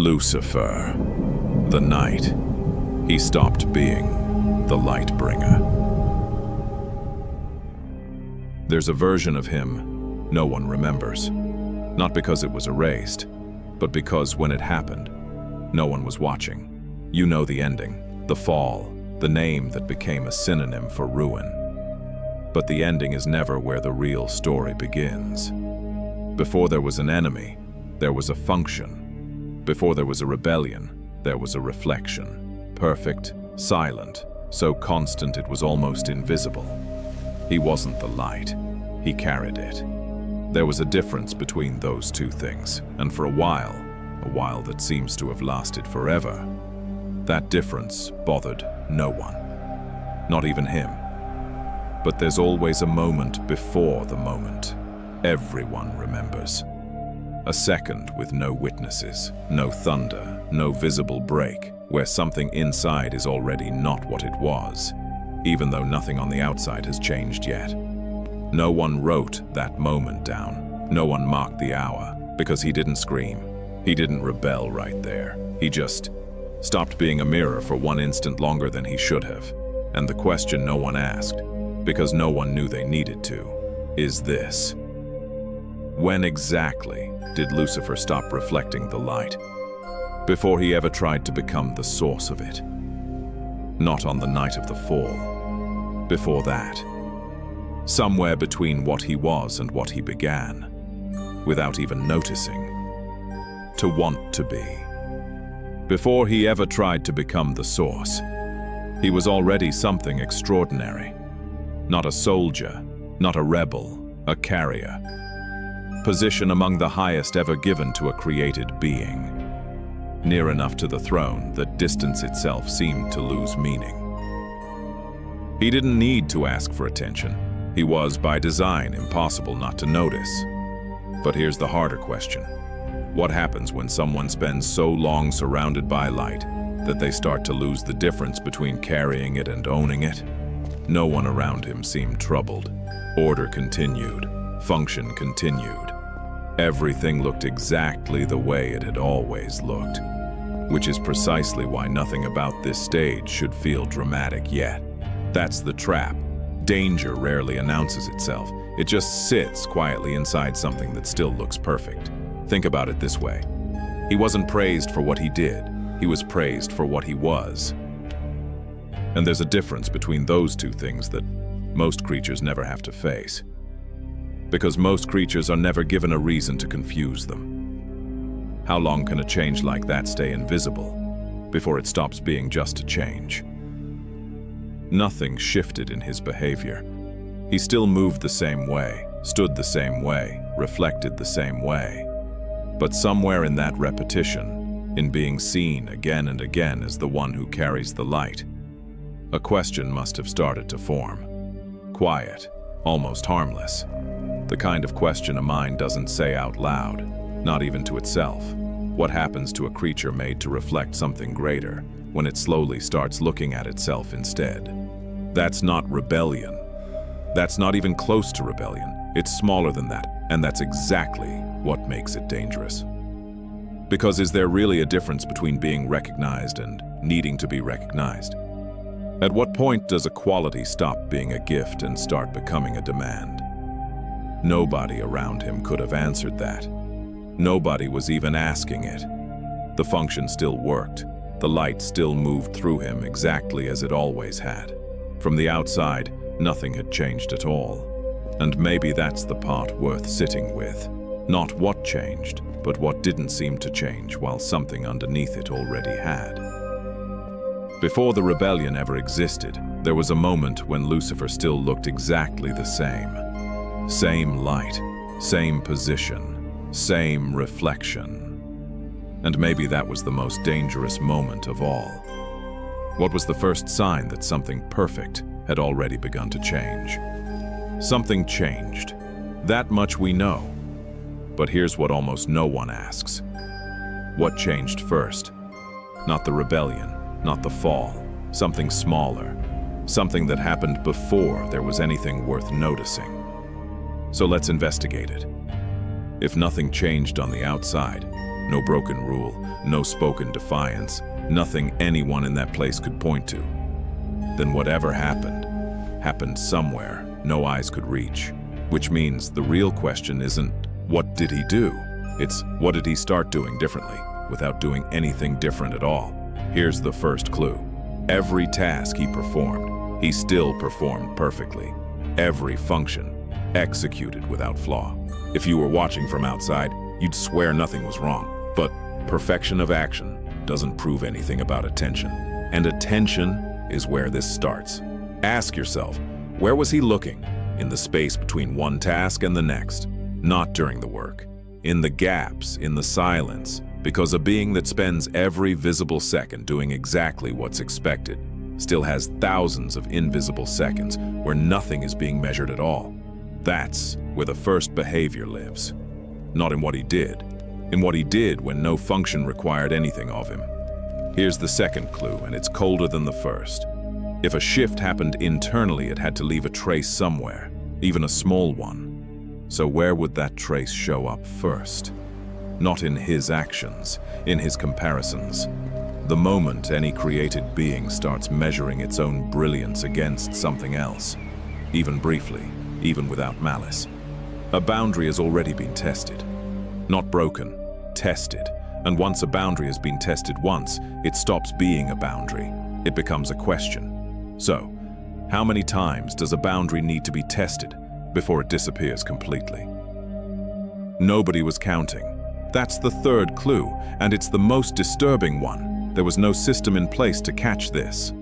Lucifer, the night. He stopped being the Lightbringer. There's a version of him no one remembers, not because it was erased, but because when it happened, no one was watching. You know the ending, the fall, the name that became a synonym for ruin. But the ending is never where the real story begins. Before there was an enemy, there was a function. Before there was a rebellion, there was a reflection. Perfect, silent, so constant it was almost invisible. He wasn't the light, he carried it. There was a difference between those two things, and for a while that seems to have lasted forever, that difference bothered no one, not even him. But there's always a moment before the moment. Everyone remembers. A second with no witnesses, no thunder, no visible break, where something inside is already not what it was, even though nothing on the outside has changed yet. No one wrote that moment down. No one marked the hour, because he didn't scream. He didn't rebel right there. He just stopped being a mirror for one instant longer than he should have. And the question no one asked, because no one knew they needed to, is this: when exactly did Lucifer stop reflecting the light? Before he ever tried to become the source of it. Not on the night of the fall. Before that. Somewhere between what he was and what he began, without even noticing. To want to be. Before he ever tried to become the source, he was already something extraordinary. Not a soldier, not a rebel, a carrier. Position among the highest ever given to a created being. Near enough to the throne that distance itself seemed to lose meaning. He didn't need to ask for attention. He was, by design, impossible not to notice. But here's the harder question. What happens when someone spends so long surrounded by light that they start to lose the difference between carrying it and owning it? No one around him seemed troubled. Order continued. Function continued. Everything looked exactly the way it had always looked, which is precisely why nothing about this stage should feel dramatic yet. That's the trap. Danger rarely announces itself. It just sits quietly inside something that still looks perfect. Think about it this way. He wasn't praised for what he did. He was praised for what he was. And there's a difference between those two things that most creatures never have to face. Because most creatures are never given a reason to confuse them. How long can a change like that stay invisible before it stops being just a change? Nothing shifted in his behavior. He still moved the same way, stood the same way, reflected the same way. But somewhere in that repetition, in being seen again and again as the one who carries the light, a question must have started to form. Quiet, almost harmless. The kind of question a mind doesn't say out loud, not even to itself. What happens to a creature made to reflect something greater when it slowly starts looking at itself instead? That's not rebellion. That's not even close to rebellion. It's smaller than that, and that's exactly what makes it dangerous. Because is there really a difference between being recognized and needing to be recognized? At what point does a quality stop being a gift and start becoming a demand? Nobody around him could have answered that. Nobody was even asking it. The function still worked. The light still moved through him exactly as it always had. From the outside, nothing had changed at all. And maybe that's the part worth sitting with. Not what changed, but what didn't seem to change while something underneath it already had. Before the rebellion ever existed, there was a moment when Lucifer still looked exactly the same. Same light, same position, same reflection. And maybe that was the most dangerous moment of all. What was the first sign that something perfect had already begun to change? Something changed. That much we know. But here's what almost no one asks. What changed first? Not the rebellion, not the fall. Something smaller. Something that happened before there was anything worth noticing. So let's investigate it. If nothing changed on the outside, No broken rule, no spoken defiance, nothing anyone in that place could point to. Then whatever happened somewhere no eyes could reach. Which means the real question isn't, what did he do? It's, what did he start doing differently, without doing anything different at all? Here's the first clue. Every task he performed, he still performed perfectly. Every function, executed without flaw. If you were watching from outside, you'd swear nothing was wrong. But perfection of action doesn't prove anything about attention. And attention is where this starts. Ask yourself, where was he looking? In the space between one task and the next. Not during the work. In the gaps, in the silence. Because a being that spends every visible second doing exactly what's expected still has thousands of invisible seconds where nothing is being measured at all. That's where the first behavior lives. Not in what he did. In what he did when no function required anything of him. Here's the second clue, and it's colder than the first. If a shift happened internally, it had to leave a trace somewhere, even a small one. So where would that trace show up first? Not in his actions, in his comparisons. The moment any created being starts measuring its own brilliance against something else, even briefly, even without malice, a boundary has already been tested. Not broken, tested. And once a boundary has been tested once, it stops being a boundary. It becomes a question. So, how many times does a boundary need to be tested before it disappears completely? Nobody was counting. That's the third clue, and it's the most disturbing one. There was no system in place to catch this.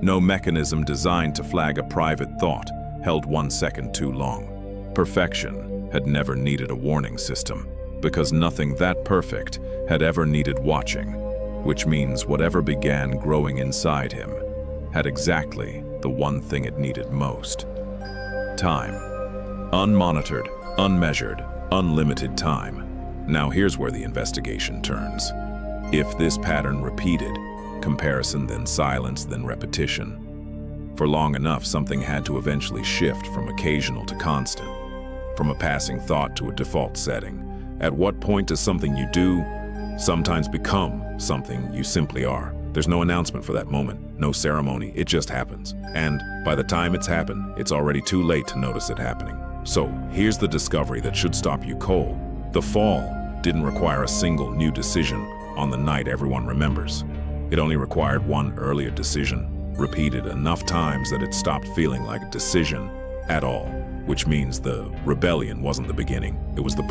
No mechanism designed to flag a private thought held 1 second too long. Perfection had never needed a warning system, because nothing that perfect had ever needed watching, which means whatever began growing inside him had exactly the one thing it needed most. Time. Unmonitored, unmeasured, unlimited time. Now here's where the investigation turns. If this pattern repeated, comparison then silence then repetition, for long enough something had to eventually shift from occasional to constant, from a passing thought to a default setting. At what point does something you do sometimes become something you simply are? There's no announcement for that moment, no ceremony, it just happens. And by the time it's happened, it's already too late to notice it happening. So here's the discovery that should stop you cold. The fall didn't require a single new decision on the night everyone remembers. It only required one earlier decision, repeated enough times that it stopped feeling like a decision at all. Which means the rebellion wasn't the beginning. It was the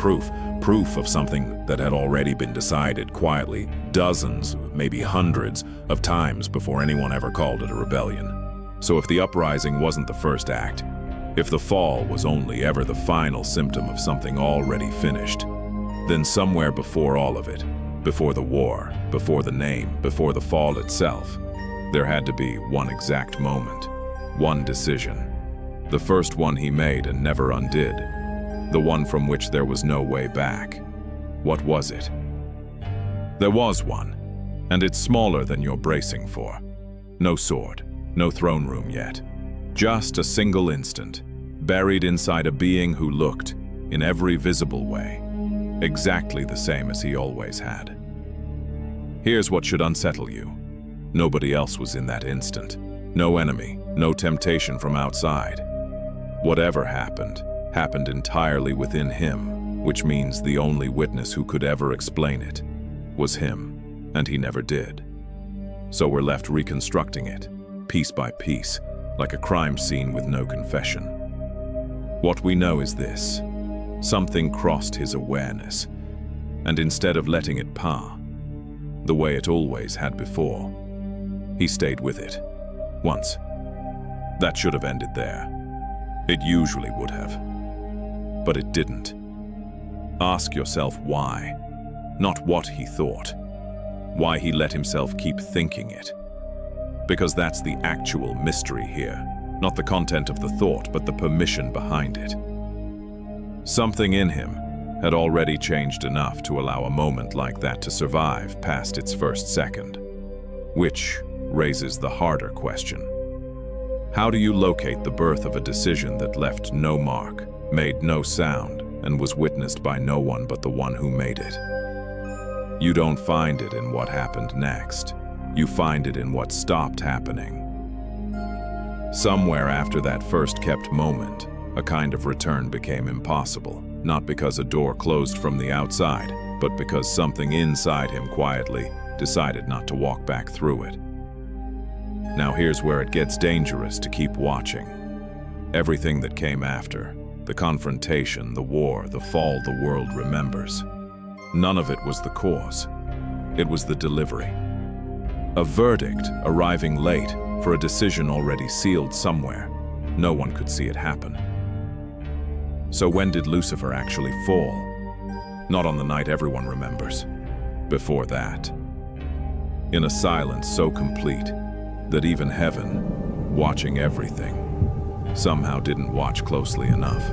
proof of something that had already been decided quietly, dozens, maybe hundreds of times before anyone ever called it a rebellion. So if the uprising wasn't the first act, if the fall was only ever the final symptom of something already finished, then somewhere before all of it, before the war, before the name, before the fall itself, there had to be one exact moment, one decision. The first one he made and never undid. The one from which there was no way back. What was it? There was one, and it's smaller than you're bracing for. No sword, no throne room yet. Just a single instant, buried inside a being who looked, in every visible way, exactly the same as he always had. Here's what should unsettle you. Nobody else was in that instant. No enemy, no temptation from outside. Whatever happened entirely within him, which means the only witness who could ever explain it was him, and he never did. So we're left reconstructing it, piece by piece, like a crime scene with no confession. What we know is this: something crossed his awareness, and instead of letting it pass, the way it always had before, he stayed with it. Once. That should have ended there. It usually would have. But it didn't. Ask yourself why. Not what he thought. Why he let himself keep thinking it. Because that's the actual mystery here. Not the content of the thought, but the permission behind it. Something in him had already changed enough to allow a moment like that to survive past its first second. Which raises the harder question. How do you locate the birth of a decision that left no mark, made no sound, and was witnessed by no one but the one who made it? You don't find it in what happened next. You find it in what stopped happening. Somewhere after that first kept moment, a kind of return became impossible, not because a door closed from the outside, but because something inside him quietly decided not to walk back through it. Now here's where it gets dangerous to keep watching. Everything that came after, the confrontation, the war, the fall the world remembers, none of it was the cause. It was the delivery. A verdict arriving late for a decision already sealed somewhere. No one could see it happen. So when did Lucifer actually fall? Not on the night everyone remembers. Before that. In a silence so complete that even heaven, watching everything, somehow didn't watch closely enough.